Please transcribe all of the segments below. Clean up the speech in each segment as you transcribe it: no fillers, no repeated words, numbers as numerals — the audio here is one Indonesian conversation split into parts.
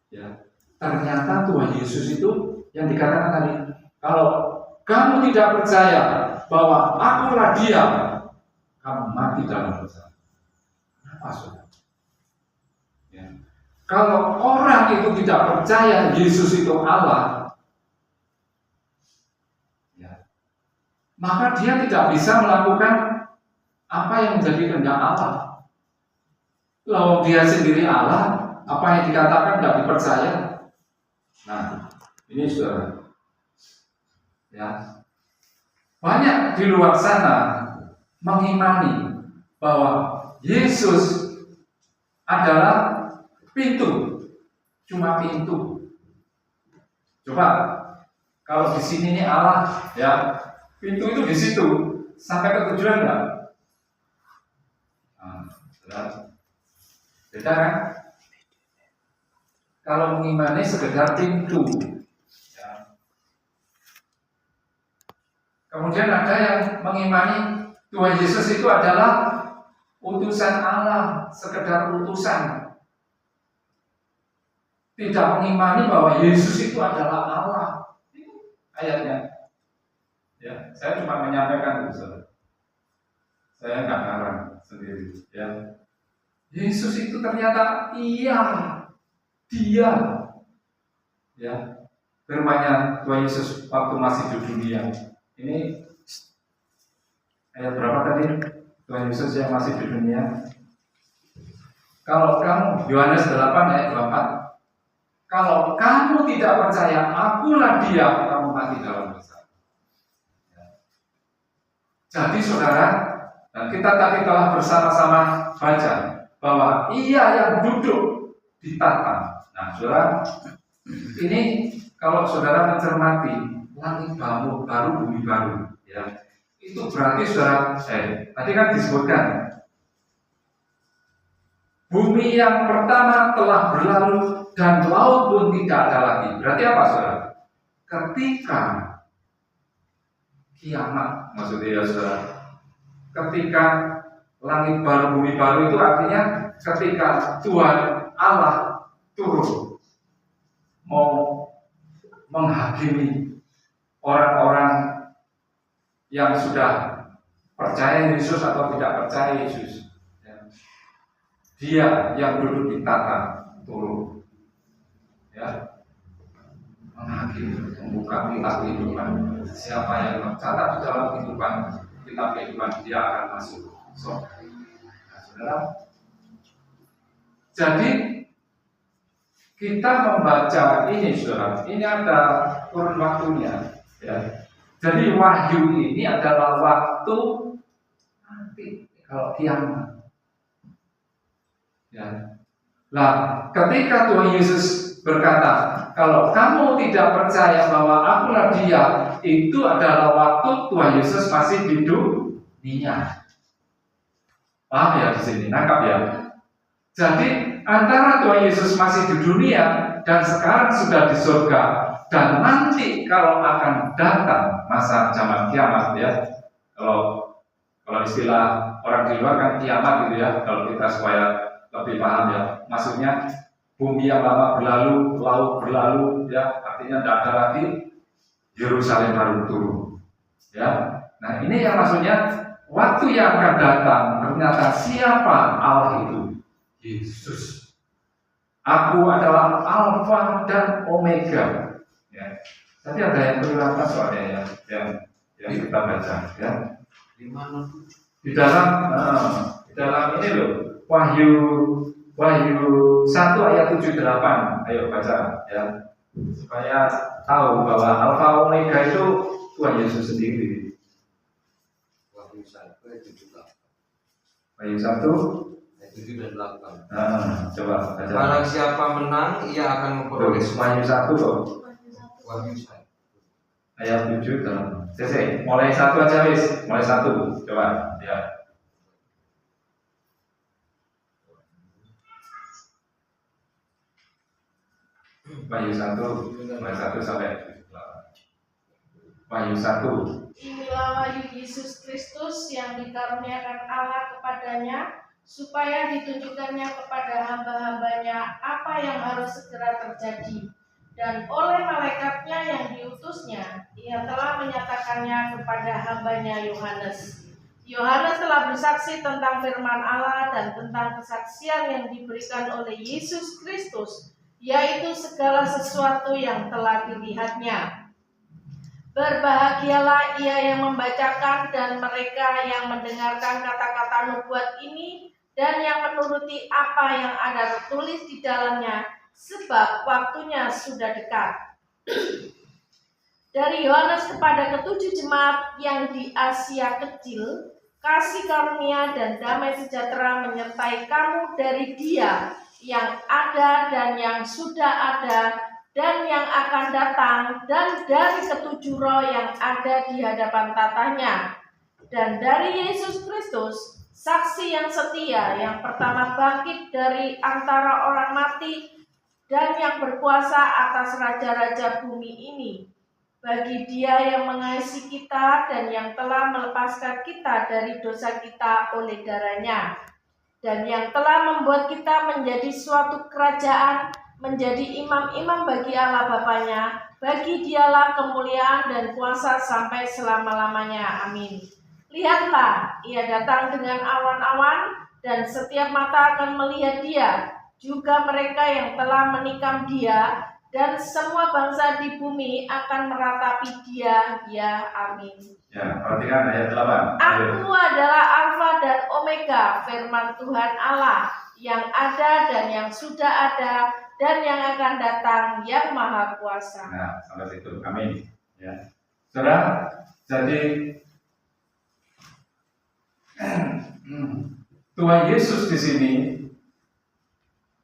Ya, ternyata Tuhan Yesus itu yang dikatakan tadi, kalau kamu tidak percaya bahwa akulah Dia, kamu mati dalam dosa. Kenapa, saudara? Ya. Kalau orang itu tidak percaya Yesus itu Allah, ya, maka dia tidak bisa melakukan apa yang menjadi kehendak Allah. Lalu dia sendiri Allah, apa yang dikatakan tidak dipercaya. Nah, ini saudara. Ya, banyak di luar sana mengimani bahwa Yesus adalah pintu, cuma pintu. Coba kalau di sini nih Allah, ya, pintu itu di situ, sampai ke tujuan enggak? Nah, beda kan? Kalau mengimani sekedar pintu. Ya. Kemudian ada yang mengimani Tuhan Yesus itu adalah utusan Allah, sekedar utusan. Tidak mengimani bahwa Yesus itu adalah Allah. Ini ayatnya. Ya, saya cuma menyampaikan itu. Saya nggak ngarang sendiri. Ya. Yesus itu ternyata Dia. Ya, firman-Nya Tuhan Yesus waktu masih di dunia. Ini ayat berapa tadi? Tuhan Yesus yang masih di dunia. Kalau kamu, Yohanes 8 ayat 24. Kalau kamu tidak percaya akulah Dia, kamu mati dalam dosa. Ya. Jadi saudara, dan kita tadi telah bersama-sama baca bahwa Ia yang duduk di tahta. Nah, saudara, ini kalau saudara mencermati langit baru, bumi baru, ya, itu berarti saudara, tadi kan disebutkan bumi yang pertama telah berlalu dan laut pun tidak ada lagi. Berarti apa, saudara? Ketika kiamat, maksudnya ya saudara, ketika langit baru, bumi baru itu artinya ketika Tuhan Allah turun mau menghakimi orang-orang yang sudah percaya Yesus atau tidak percaya Yesus. Dia yang duduk di tahta turun, ya, menghakimi, membuka kitab kehidupan. Siapa yang tercatat di dalam kitab kehidupan, dia akan masuk surga. Nah, saudara, jadi kita membaca ini, saudara, ini ada kurun waktunya, ya. Jadi wahyu ini adalah waktu nanti kalau kiamat. Ya. Nah, ketika Tuhan Yesus berkata, kalau kamu tidak percaya bahwa akulah Dia, itu adalah waktu Tuhan Yesus masih di dunia. Paham ya di sini, nangkap ya. Jadi antara Tuhan Yesus masih di dunia dan sekarang sudah di surga, dan nanti kalau akan datang masa zaman kiamat, ya. Kalau istilah orang di luar kan kiamat gitu ya, kalau kita supaya lebih paham ya, maksudnya bumi yang lama berlalu, laut berlalu, ya, artinya tidak ada lagi, Yerusalem baru turun, ya. Nah, ini yang maksudnya waktu yang akan datang ternyata siapa Allah itu? Yesus. Aku adalah Alfa dan Omega. Ya. Tadi ada yang berulang soalnya ya, yang kita baca, ya. Di mana? Di dalam ini loh. Wahyu 1 ayat 78. Ayo baca ya. Supaya tahu bahwa Alfa Omega itu Tuhan Yesus sendiri. Wahyu 1 ayat 78. Wahyu 1 ayat 7 dan 8. Coba baca. Barang siapa menang, ia akan memperoleh Wahyu 1 loh. Wahyu 1 ayat 7 dan CC. Mulai 1 aja wis. Mulai 1. Coba ya. Wahyu 1 sampai Wahyu 1. Inilah wahyu Yesus Kristus yang dikaruniakan Allah kepadanya supaya ditunjukkannya kepada hamba-hambanya apa yang harus segera terjadi. Dan oleh malaikatnya yang diutusnya, ia telah menyatakannya kepada hambanya Yohanes. Yohanes telah bersaksi tentang firman Allah dan tentang kesaksian yang diberikan oleh Yesus Kristus, yaitu segala sesuatu yang telah dilihatnya. Berbahagialah ia yang membacakan dan mereka yang mendengarkan kata-kata nubuat ini dan yang menuruti apa yang ada tertulis di dalamnya, sebab waktunya sudah dekat. Dari Yohanes kepada ketujuh jemaat yang di Asia Kecil, kasih karunia dan damai sejahtera menyertai kamu dari Dia yang ada dan yang sudah ada dan yang akan datang, dan dari ketujuh roh yang ada di hadapan tatanya, dan dari Yesus Kristus, saksi yang setia, yang pertama bangkit dari antara orang mati, dan yang berkuasa atas raja-raja bumi ini. Bagi Dia yang mengasihi kita dan yang telah melepaskan kita dari dosa kita oleh darah-Nya, dan yang telah membuat kita menjadi suatu kerajaan, menjadi imam-imam bagi Allah Bapanya, bagi Dialah kemuliaan dan kuasa sampai selama-lamanya. Amin. Lihatlah, Ia datang dengan awan-awan, dan setiap mata akan melihat Dia, juga mereka yang telah menikam Dia, dan semua bangsa di bumi akan meratapi Dia. Ya, amin. Ya, perhatikan ayat 8. Aku adalah Alfa dan Omega, firman Tuhan Allah, yang ada dan yang sudah ada dan yang akan datang, yang Maha Kuasa. Nah, sampai situ. Amin. Ya. Saudara, jadi Tuhan Yesus di sini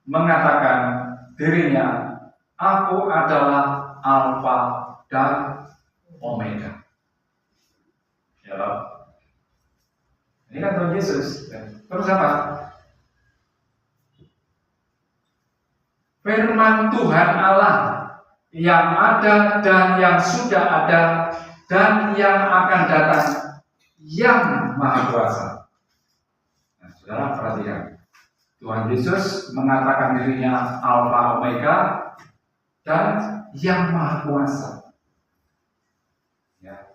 mengatakan dirinya, aku adalah Alfa dan Omega. Ya toh? Ini kan Tuhan Yesus. Terus apa? Firman Tuhan Allah yang ada dan yang sudah ada dan yang akan datang, yang Maha Kuasa. Nah, saudara perhatikan, Tuhan Yesus mengatakan dirinya Alfa Omega dan yang Maha Kuasa. Ya.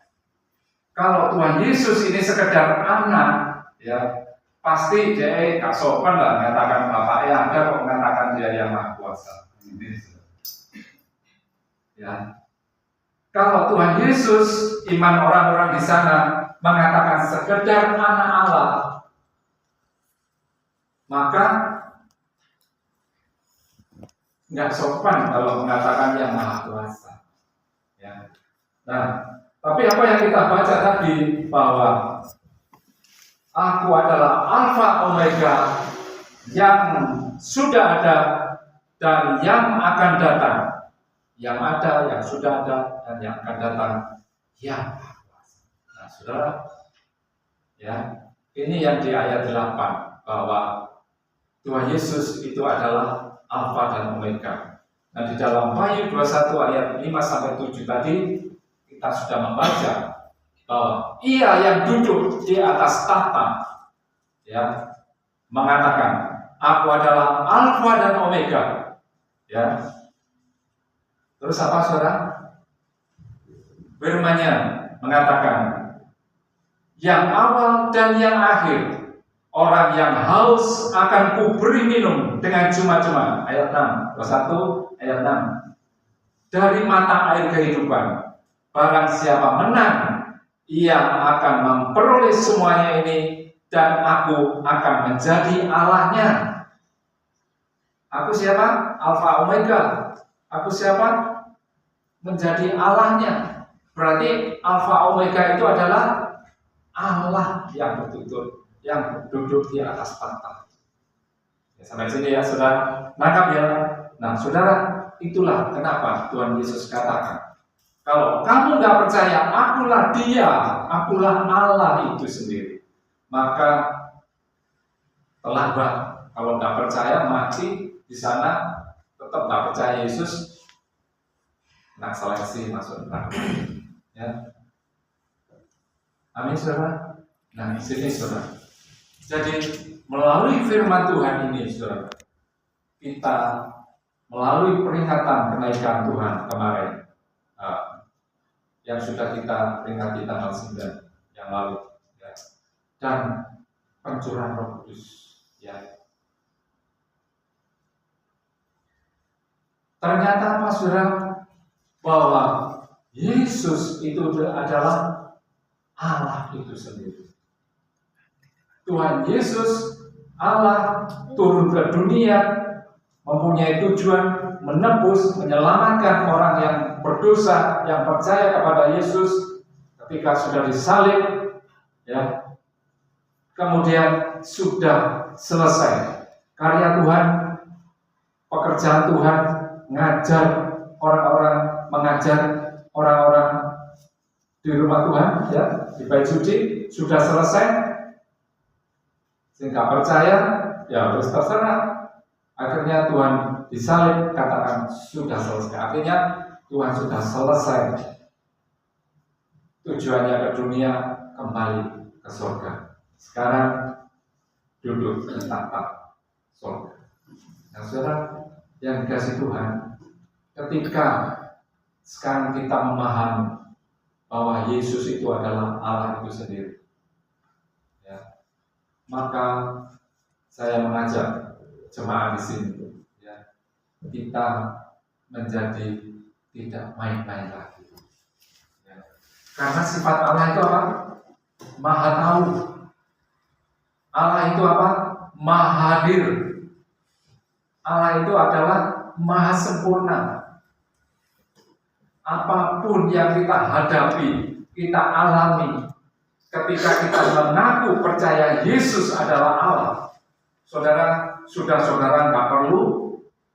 Kalau Tuhan Yesus ini sekedar anak, ya pasti dia gak sopan lah mengatakan Bapak yang ada kok mengatakan dia yang Maha Kuasa. Ini, ya. Kalau Tuhan Yesus, iman orang-orang di sana mengatakan sekedar anak Allah, maka nggak sopan kalau mengatakan yang Maha Kuasa. Ya. Nah, tapi apa yang kita baca tadi bahwa aku adalah Alfa Omega yang sudah ada dan yang akan datang. Yang ada, yang sudah ada, dan yang akan datang, yang Maha Kuasa. Nah, saudara, ya, ini yang di ayat 8 bahwa Tuhan Yesus itu adalah Alfa dan Omega. Nah, di dalam Wahyu 21 ayat 5-7 tadi kita sudah membaca bahwa Ia yang duduk di atas tahta, ya, mengatakan, aku adalah Alfa dan Omega, ya. Terus apa, saudara? Firman-Nya mengatakan, yang awal dan yang akhir, orang yang haus akan kuberi minum dengan cuma-cuma. Ayat 6, 21, ayat 6. Dari mata air kehidupan, barang siapa menang, ia akan memperoleh semuanya ini, dan aku akan menjadi Allahnya. Aku siapa? Alfa Omega. Aku siapa? Menjadi Allahnya. Berarti Alfa Omega itu adalah Allah yang betul-betul, yang duduk di atas tahta. Ya, sampai sini ya, saudara. Nangkap ya. Nah, saudara, itulah kenapa Tuhan Yesus katakan, kalau kamu nggak percaya, akulah Dia, akulah Allah itu sendiri, maka terlambat. Kalau nggak percaya, mati di sana, tetap nggak percaya Yesus, nak seleksi masuk neraka. Ya. Amin, saudara. Nah, di sini, saudara. Jadi melalui firman Tuhan ini, saudara, kita melalui peringatan kenaikan Tuhan kemarin, yang sudah kita peringati tanggal 9 yang lalu, ya, dan pencurahan Roh Kudus, ya. Ternyata apa, saudara? Bahwa Yesus itu adalah Allah itu sendiri. Tuhan Yesus, Allah, turun ke dunia, mempunyai tujuan menebus, menyelamatkan orang yang berdosa, yang percaya kepada Yesus. Ketika sudah disalib, ya, kemudian sudah selesai karya Tuhan, pekerjaan Tuhan, mengajar orang-orang di rumah Tuhan, ya, di Bait Suci sudah selesai. Sehingga percaya, ya harus terserah. Akhirnya Tuhan disalib, katakan sudah selesai. Artinya Tuhan sudah selesai tujuannya ke dunia, kembali ke surga. Sekarang duduk di takhta surga. Nah, saudara yang dikasih Tuhan, ketika sekarang kita memahami bahwa Yesus itu adalah Allah itu sendiri, ya, maka saya mengajak jemaat di sini, ya, kita menjadi tidak main-main lagi, ya. Karena sifat Allah itu apa? Maha tahu. Allah itu apa? Maha hadir. Allah itu adalah maha sempurna. Apapun yang kita hadapi, kita alami, ketika kita mengaku percaya Yesus adalah Allah, saudara nggak perlu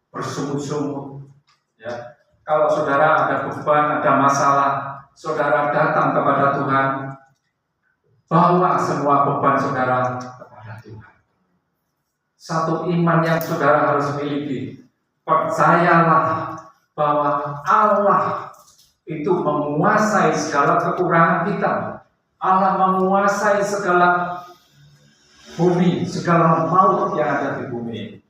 bersungut-sungut, ya. Kalau saudara ada beban, ada masalah, saudara datang kepada Tuhan, bawa semua beban saudara kepada Tuhan. Satu iman yang saudara harus miliki, percayalah bahwa Allah itu menguasai segala kekurangan kita. Allah menguasai segala bumi, segala maut yang ada di bumi.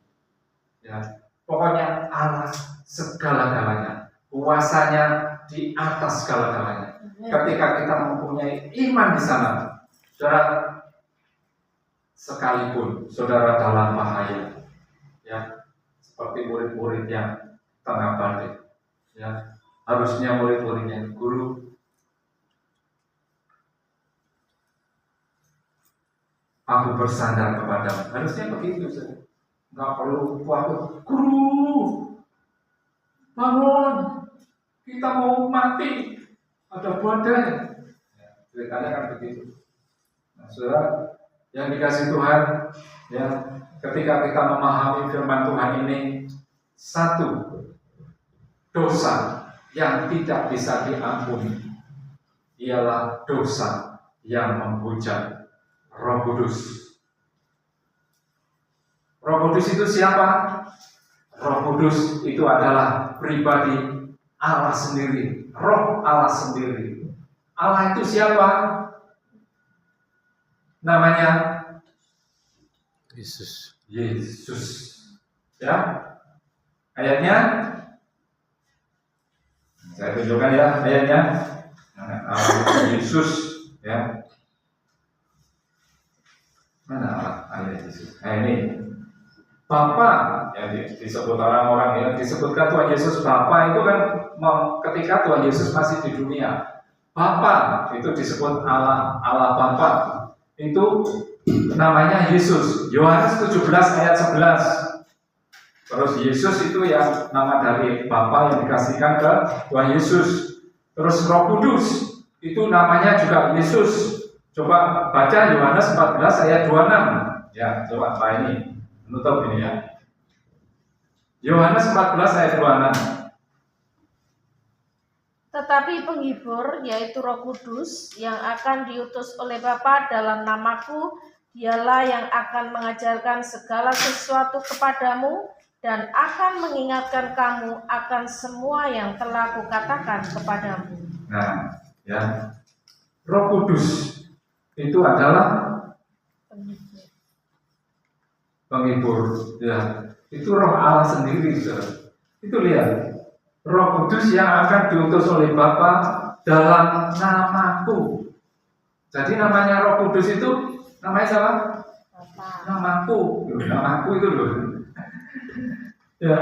Ya, pokoknya Allah segala-galanya, kuasanya di atas segala-galanya. Ketika kita mempunyai iman di sana, saudara, sekalipun saudara dalam bahaya, ya, seperti murid-murid yang tengah badai, ya, harusnya murid-muridnya, guru, aku bersandar kepadamu. Harusnya begitu, saudara. Nggak perlu waktu, guru, bangun, kita mau mati, ada badai. Ya, ceritanya kan begitu. Nah, saudara yang dikasih Tuhan, ya, ketika kita memahami firman Tuhan ini, satu dosa yang tidak bisa diampuni ialah dosa yang menghujat Roh Kudus. Roh Kudus itu siapa? Roh Kudus itu adalah pribadi Allah sendiri, Roh Allah sendiri. Allah itu siapa? Namanya Yesus. Yesus. Ya. Ayatnya saya tunjukkan, ya, ayatnya. Yesus, ya. Mana ayat Yesus? Nah, ini Bapa, ya, disebut orang-orang, ya, disebutkan Tuhan Yesus Bapa itu kan ketika Tuhan Yesus masih di dunia. Bapa itu disebut Allah Bapa. Itu namanya Yesus. Yohanes 17 ayat 11. Terus Yesus itu ya nama dari Bapa yang dikasihkan ke Tuhan Yesus. Terus Roh Kudus itu namanya juga Yesus. Coba baca Yohanes 14 ayat 26. Ya, coba Pak ini menutup ini, ya. Yohanes 14 ayat 26. Tetapi penghibur, yaitu Roh Kudus, yang akan diutus oleh Bapa dalam namaku, dialah yang akan mengajarkan segala sesuatu kepadamu dan akan mengingatkan kamu akan semua yang telah kukatakan kepadamu. Nah, ya, Roh Kudus itu adalah penghibur, ya. Itu Roh Allah sendiri, saudara. Itu lihat, Roh Kudus yang akan diutus oleh Bapa dalam namaku. Jadi namanya Roh Kudus itu namanya siapa? Namaku itu loh. Ya,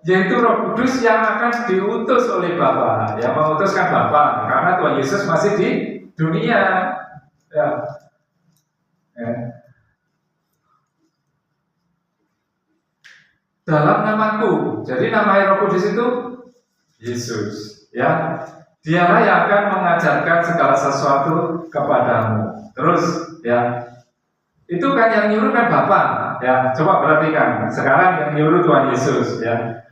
yaitu Roh Kudus yang akan diutus oleh Bapa. Ya, mengutuskan Bapa karena Tuhan Yesus masih di dunia. Ya. Ya. Dalam namaku. Jadi nama Roh Kudus itu Yesus, ya. Dialah yang akan mengajarkan segala sesuatu kepadamu. Terus, ya. Itu kan yang nyuruh kan Bapa, ya. Coba perhatikan. Sekarang yang nyuruh Tuhan Yesus, ya.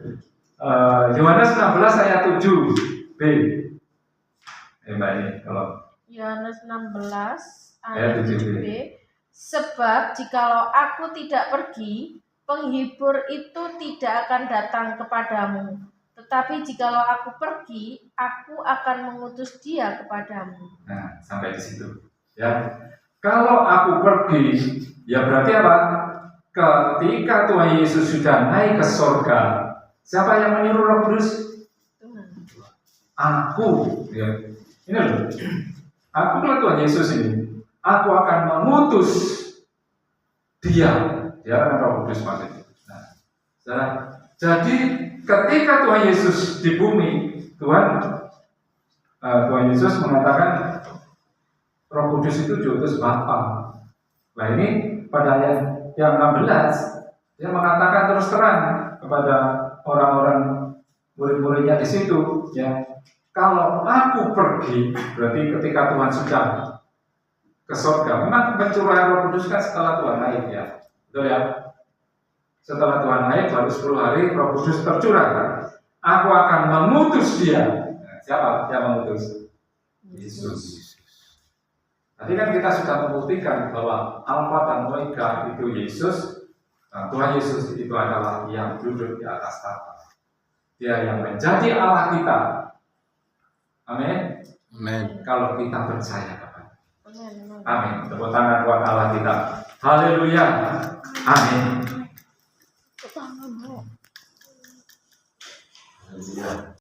Yohanes 16 ayat 7b. Mbak ini kalau Yohanes 16 ayat ayat 7b. 7b. Sebab jikalau aku tidak pergi, penghibur itu tidak akan datang kepadamu. Tetapi jikalau aku pergi, aku akan mengutus dia kepadamu. Nah, sampai di situ. Ya. Kalau aku pergi, ya berarti apa? Ketika Tuhan Yesus sudah naik ke surga, siapa yang menyuruh Roh Kudus? Tuhan. Aku. Ya. Ini loh. Aku adalah Tuhan Yesus ini. Aku akan mengutus dia. Ya, Roh Kudus maksudnya. Nah, jadi ketika Tuhan Yesus di bumi, Tuhan Yesus mengatakan Roh Kudus itu diutus Bapa. Nah ini pada ayat yang 16 dia mengatakan terus terang kepada orang-orang murid-muridnya di situ, ya, kalau aku pergi, berarti ketika Tuhan sudah ke surga. Memang pencurahan Roh Kudus kan setelah Tuhan naik, ya. Betul ya? Setelah Tuhan naik baru 10 hari Roh Kudus tercurah. Aku akan mengutus dia. Nah, siapa yang mengutus? Yesus. Tadi kan kita sudah membuktikan bahwa Alfa dan Omega itu Yesus. Nah, Tuhan Yesus itu adalah yang duduk di atas tahta. Dia yang menjadi Allah kita. Amin. Amin. Kalau kita percaya kepada. Amin. Amin. Tepuk tangan buat Allah kita. Haleluya. Amin. Haleluya.